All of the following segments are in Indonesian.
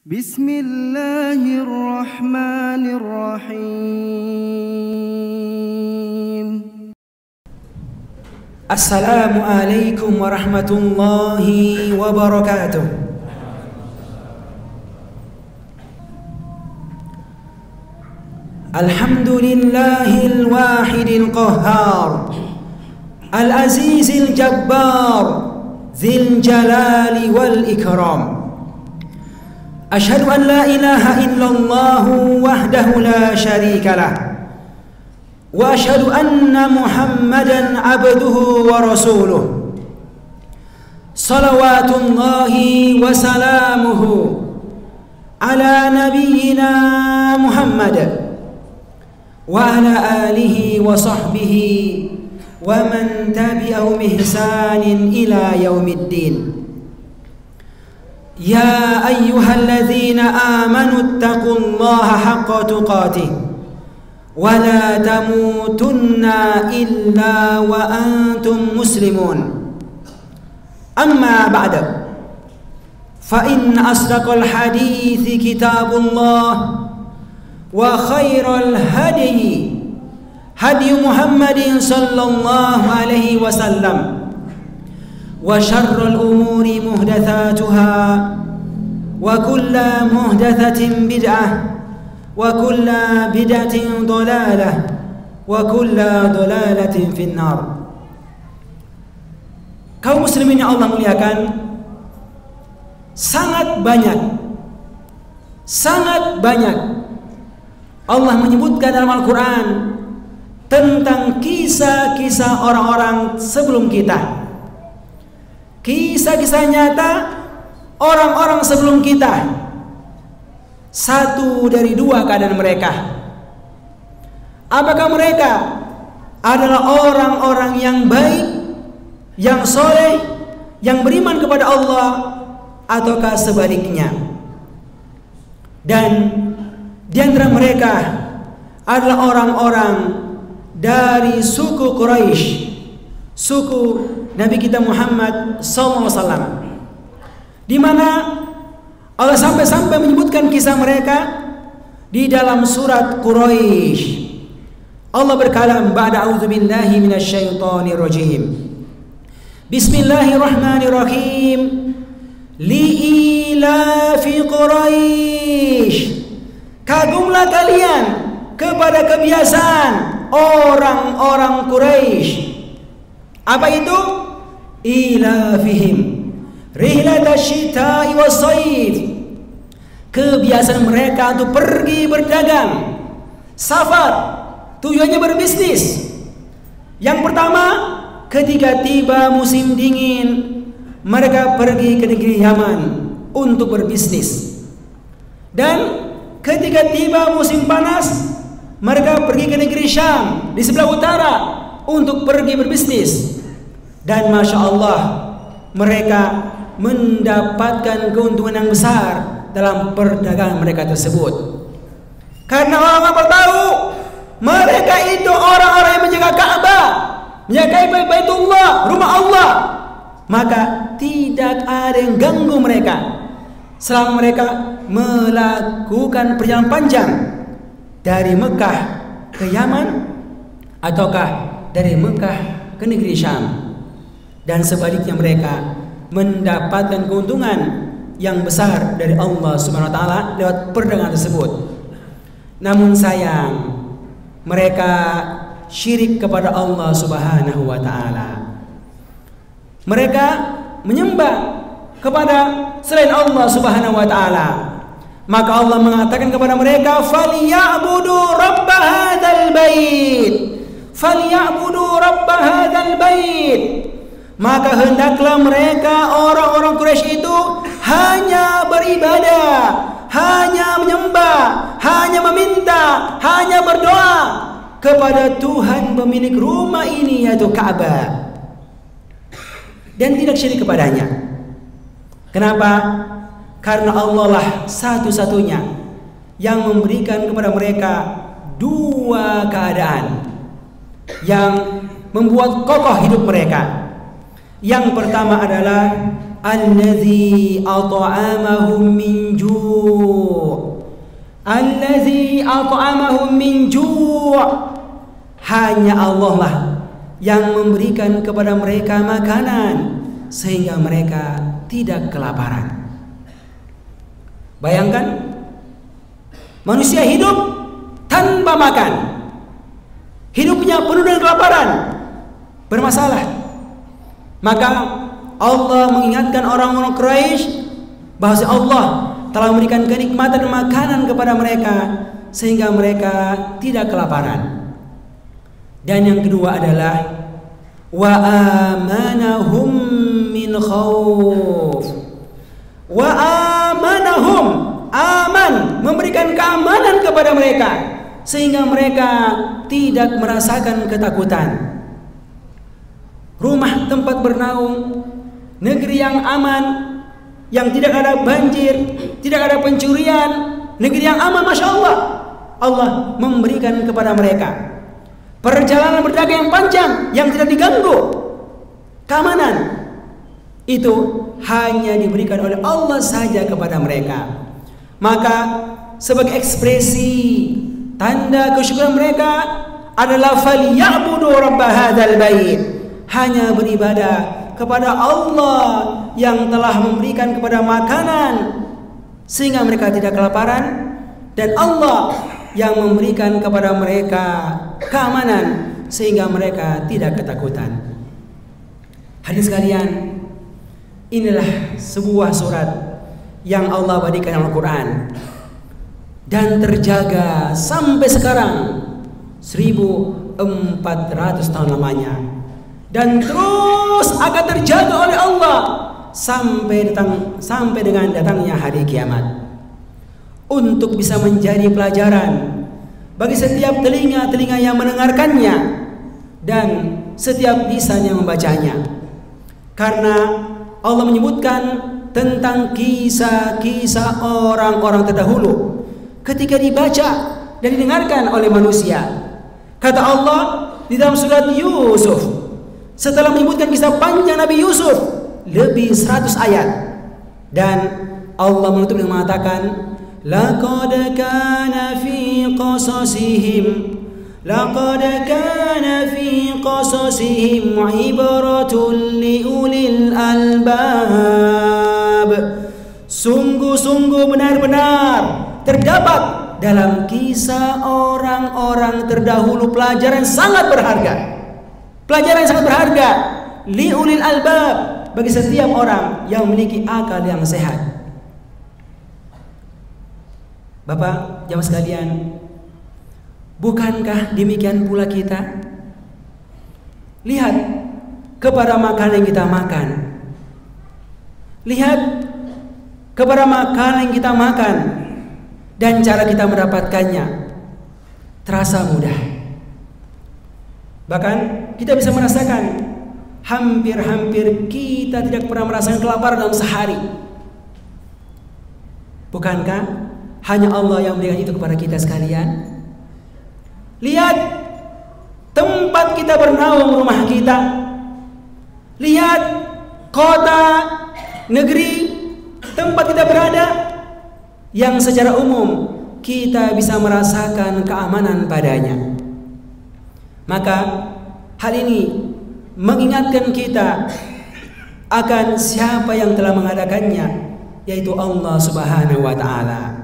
Bismillahirrahmanirrahim. Assalamualaikum warahmatullahi wabarakatuh. Alhamdulillahil wahidil qahhar, al-azizil jabbar, dzil jalali wal ikram. Asyhadu an la ilaha illallah wahdahu la syarikalah, wa asyhadu anna Muhammadan abduhu wa rasuluh. Salawatullahi wa salamuhu ala nabiyyina Muhammad wa ala alihi wa sahbihi wa man tabi'ahum ihsanin ila yaumiddin. Ya ayyuhalladzina amanu taqullaha haqqa tuqatih wa la tamutunna illa wa antum muslimun. Amma ba'du, fa inna asdaqal hadithi kitabullah wa khairal hadiyi hadiyu Muhammadin sallallahu alaihi wasallam, wa syarrul umuri muhdatsatuha wa kullu muhdatsatin bid'ah wa kullu bid'atin dhalalah wa kullu dhalalatin finnar. Kaum muslimin yang Allah muliakan, sangat banyak Allah menyebutkan dalam Al-Quran tentang kisah-kisah orang-orang sebelum kita. Kisah-kisah nyata orang-orang sebelum kita. Satu dari dua keadaan mereka. Apakah mereka adalah orang-orang yang baik, yang soleh, yang beriman kepada Allah, ataukah sebaliknya? Dan di antara mereka adalah orang-orang dari suku Quraisy, suku Nabi kita Muhammad SAW, di mana Allah sampai-sampai menyebutkan kisah mereka di dalam surat Quraisy. Allah berkalam, ba'da a'udzubillahi minasyaitonir rajim. Bismillahirrahmanirrahim. Li'ilafi Quraisy. Kagumlah kalian kepada kebiasaan orang-orang Quraisy. Apa itu? Ilafihim rihlatasyita'i was-shaif. Kebiasaan mereka untuk pergi berdagang, safar, tujuannya berbisnis. Yang pertama, ketika tiba musim dingin, mereka pergi ke negeri Yaman untuk berbisnis. Dan ketika tiba musim panas, mereka pergi ke negeri Syam di sebelah utara untuk pergi berbisnis. Dan Masya Allah, mereka mendapatkan keuntungan yang besar dalam perdagangan mereka tersebut. Karena orang-orang tahu mereka itu orang-orang yang menjaga Ka'bah, menjaga Baitullah, rumah Allah, maka tidak ada yang ganggu mereka selama mereka melakukan perjalanan panjang dari Mekah ke Yaman, ataukah dari Mekah ke negeri Syam. Dan sebaliknya, mereka mendapatkan keuntungan yang besar dari Allah Subhanahu wa taala lewat perdagangan tersebut. Namun sayang, mereka syirik kepada Allah Subhanahu wa taala. Mereka menyembah kepada selain Allah Subhanahu wa taala. Maka Allah mengatakan kepada mereka, "Falyabudu rabb hadzal bait." Falyabudu rabb hadzal bait. Maka hendaklah mereka orang-orang Quraisy itu hanya beribadah, hanya menyembah, hanya meminta, hanya berdoa kepada Tuhan pemilik rumah ini, yaitu Ka'bah, dan tidak syirik kepadanya. Kenapa? Karena Allah lah satu-satunya yang memberikan kepada mereka dua keadaan yang membuat kokoh hidup mereka. Yang pertama adalah allazi at'amahum min ju', at'amahum min ju'. Hanya Allah lah yang memberikan kepada mereka makanan sehingga mereka tidak kelaparan. Bayangkan manusia hidup tanpa makan, hidupnya penuh dengan kelaparan, bermasalah. Maka Allah mengingatkan orang-orang Quraisy bahwa Allah telah memberikan kenikmatan makanan kepada mereka sehingga mereka tidak kelaparan. Dan yang kedua adalah wa amanahum min khauf. Wa amanahum, aman, memberikan keamanan kepada mereka sehingga mereka tidak merasakan ketakutan. Rumah tempat bernaung, negeri yang aman, yang tidak ada banjir, tidak ada pencurian, negeri yang aman, Masya Allah. Allah memberikan kepada mereka perjalanan berdagang yang panjang, yang tidak diganggu. Keamanan itu hanya diberikan oleh Allah saja kepada mereka. Maka sebagai ekspresi tanda kesyukuran mereka adalah falyabudu rabb hadzal bait, hanya beribadah kepada Allah yang telah memberikan kepada makanan sehingga mereka tidak kelaparan, dan Allah yang memberikan kepada mereka keamanan sehingga mereka tidak ketakutan. Hadirin sekalian, inilah sebuah surat yang Allah berikan dalam Al-Quran dan terjaga sampai sekarang 1400 tahun lamanya, dan terus akan terjaga oleh Allah sampai dengan datangnya hari kiamat, untuk bisa menjadi pelajaran bagi setiap telinga-telinga yang mendengarkannya dan setiap lisan yang membacanya. Karena Allah menyebutkan tentang kisah-kisah orang-orang terdahulu ketika dibaca dan didengarkan oleh manusia. Kata Allah di dalam surat Yusuf, setelah menyebutkan kisah panjang Nabi Yusuf lebih 100 ayat, dan Allah menutup dengan mengatakan, laqad kana fi qasasihim ibratun liulil albab. Sungguh-sungguh benar-benar terdapat dalam kisah orang-orang terdahulu pelajaran sangat berharga. Pelajaran sangat berharga liulil albab, bagi setiap orang yang memiliki akal yang sehat. Bapak, jamaah sekalian, bukankah demikian pula kita? Lihat kepada makanan yang kita makan. Lihat kepada makanan yang kita makan dan cara kita mendapatkannya terasa mudah. Bahkan kita bisa merasakan hampir-hampir kita tidak pernah merasakan kelaparan dalam sehari. Bukankah hanya Allah yang memberikan itu kepada kita sekalian? Lihat tempat kita bernaung, rumah kita. Lihat kota, negeri, tempat kita berada, yang secara umum kita bisa merasakan keamanan padanya. Maka hal ini mengingatkan kita akan siapa yang telah mengadakannya, yaitu Allah Subhanahu wa Ta'ala.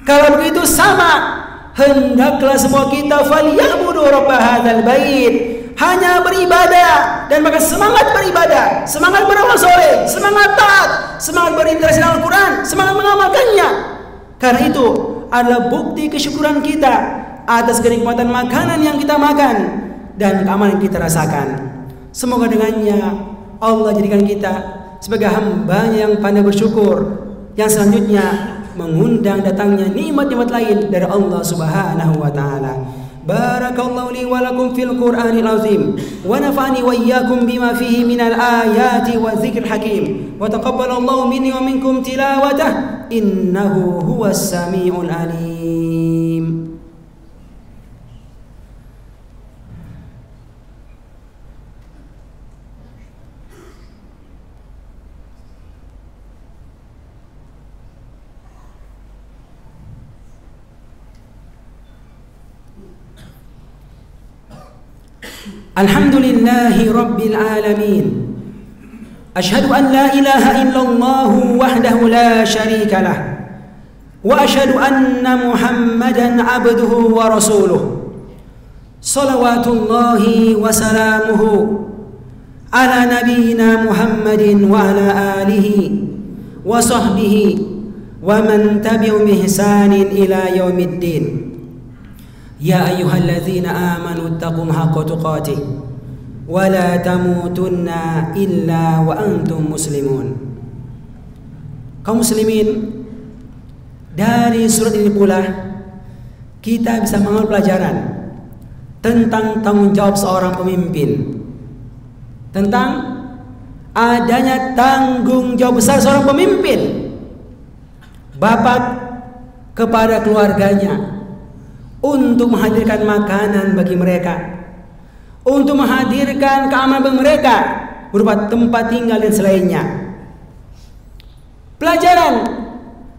Kalau begitu sama, hendaklah semua kita falyabudu rabb hadzal bait, hanya beribadah dan maka semangat beribadah, semangat beramal soleh, semangat taat, semangat berinteraksi dengan Al-Quran, semangat mengamalkannya. Karena itu adalah bukti kesyukuran kita atas kenikmatan makanan yang kita makan dan keamanan yang kita rasakan. Semoga dengannya Allah jadikan kita sebagai hamba-Nya yang pandai bersyukur, yang selanjutnya mengundang datangnya nikmat-nikmat lain dari Allah Subhanahu wa Ta'ala. Barakallahu li wa lakum fil Qur'anil azim wa nafa'ani wa iyyakum bima fihi minal ayati wa dzikril hakim wa taqabbalallahu minni wa minkum tilawatah innahu huwas samiul alim. Alhamdulillahi Rabbil Alamin. Ashhadu an la ilaha illallah wahdahu la syarika lah. Wa ashhadu anna Muhammadan abduhu wa rasuluh. Salawatullahi wa salamuhu ala nabiyyina Muhammadin wa ala alihi wa sahbihi wa man tabi'ahum bi ihsanin ila yaumiddin. Ya ayyuhalladzina amanu ittaqu haqqa tuqatih wa la tamutunna illa wa antum muslimun. Kaum muslimin, dari surat ini pula kita bisa mengambil pelajaran tentang tanggung jawab seorang pemimpin, tentang adanya tanggung jawab besar seorang pemimpin, bapak kepada keluarganya, untuk menghadirkan makanan bagi mereka, untuk menghadirkan keamanan bagi mereka berupa tempat tinggal dan selainnya. Pelajaran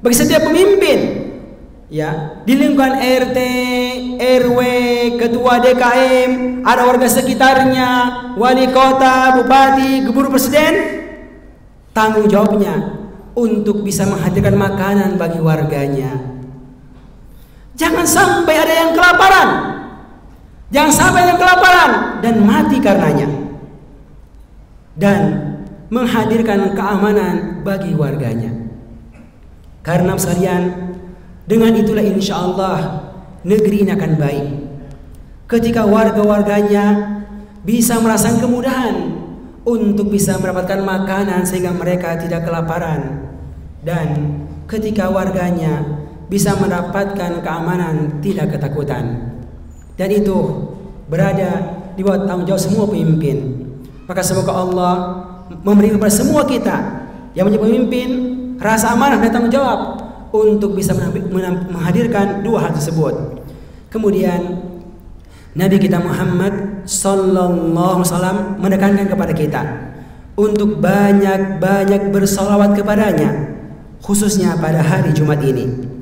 bagi setiap pemimpin, ya, di lingkungan RT, RW, ketua DKM, ada warga sekitarnya, wali kota, bupati, gubernur, presiden, tanggung jawabnya untuk bisa menghadirkan makanan bagi warganya. Jangan sampai ada yang kelaparan, jangan sampai ada yang kelaparan dan mati karenanya, dan menghadirkan keamanan bagi warganya. Karena sekalian, dengan itulah insya Allah negeri ini akan baik. Ketika warga-warganya bisa merasakan kemudahan untuk bisa mendapatkan makanan sehingga mereka tidak kelaparan, dan ketika warganya bisa mendapatkan keamanan, tidak ketakutan, dan itu berada di bawah tanggung jawab semua pemimpin. Maka semoga Allah memberi kepada semua kita yang menjadi pemimpin rasa amanah dan tanggung jawab untuk bisa menghadirkan dua hal tersebut. Kemudian Nabi kita Muhammad sallallahu alaihi wasallam menekankan kepada kita untuk banyak-banyak bersalawat kepadanya, khususnya pada hari Jumat ini.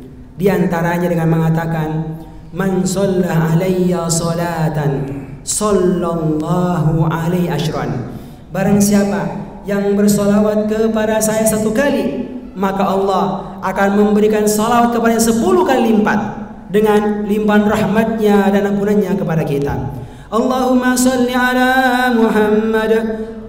Di antaranya dengan mengatakan, man shalla alayya salatan sallallahu alaihi asyran. Barang siapa yang bersolawat kepada saya satu kali, maka Allah akan memberikan salawat kepada 10 kali lipat dengan limpahan rahmatnya dan ampunannya kepada kita. Allahumma salli ala Muhammad,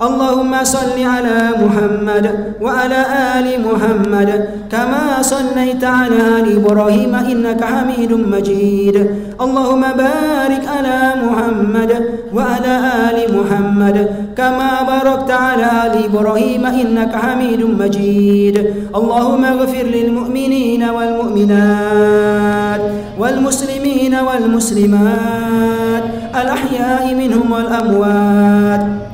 Allahumma salli ala Muhammad wa ala ali Muhammad kama sallaita ala ali Ibrahim innaka Hamidum Majid. Allahumma barik ala Muhammad wa ala ali Muhammad kama barakta ala ali Ibrahim innaka Hamidum Majid. Allahumma ighfir lil mu'minina wal mu'minat wal muslimina wal muslimat al ahya'i minhum wal amwat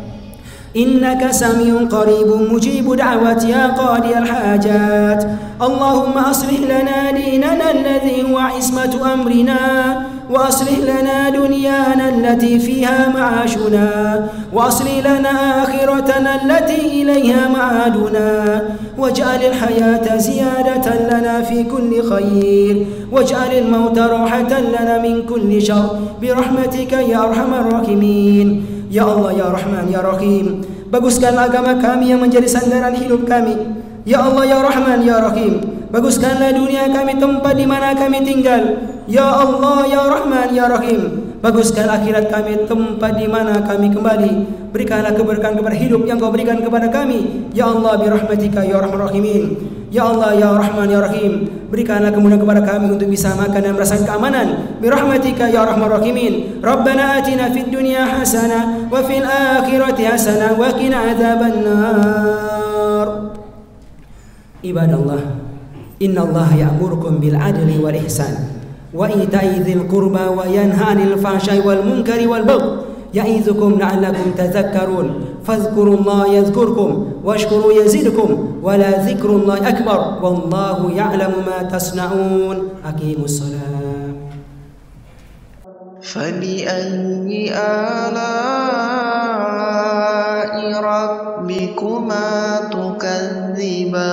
إنك سميع قريب مجيب دعوة يا قاضي الحاجات. اللهم أصلح لنا ديننا الذي هو عصمة أمرنا، وأصلح لنا دنيانا التي فيها معاشنا، وأصلح لنا آخرتنا التي إليها معادنا، واجعل الحياة زيادة لنا في كل خير، واجعل الموت راحة لنا من كل شر برحمتك يا أرحم الراحمين. Ya Allah, ya Rahman, ya Rahim, baguskanlah agama kami yang menjadi sandaran hidup kami. Ya Allah, ya Rahman, ya Rahim, baguskanlah dunia kami, tempat di mana kami tinggal. Ya Allah, ya Rahman, ya Rahim, baguskanlah akhirat kami, tempat di mana kami kembali. Berikanlah keberkahan kepada hidup yang Kau berikan kepada kami. Ya Allah, bi rahmatika ya Arhamar Rahimin. Ya Allah, ya Rahman, ya Rahim, berikanlah kemudahan kepada kami untuk bisa makan dan merasakan keamanan. Bi rahmatika ya Arhamar Rahimin. Rabbana atina fid dunya hasanah wa fil akhirati hasanah wa qina adzabannar. Ibadallah, innallaha ya'murukum bil adli wal ihsan wa ita'i dzil qurba wa yanha 'anil fahsya'i wal munkari wal baghi ya'izukum la'allakum tadhakkarun. Fadhkurullaha yadhkurkum washkuru yazidkum wa la dzikrullahi akbar wallahu ya'lamu ma tasna'un. Aqimus shalah. فبأي آلاء ربكما تكذبان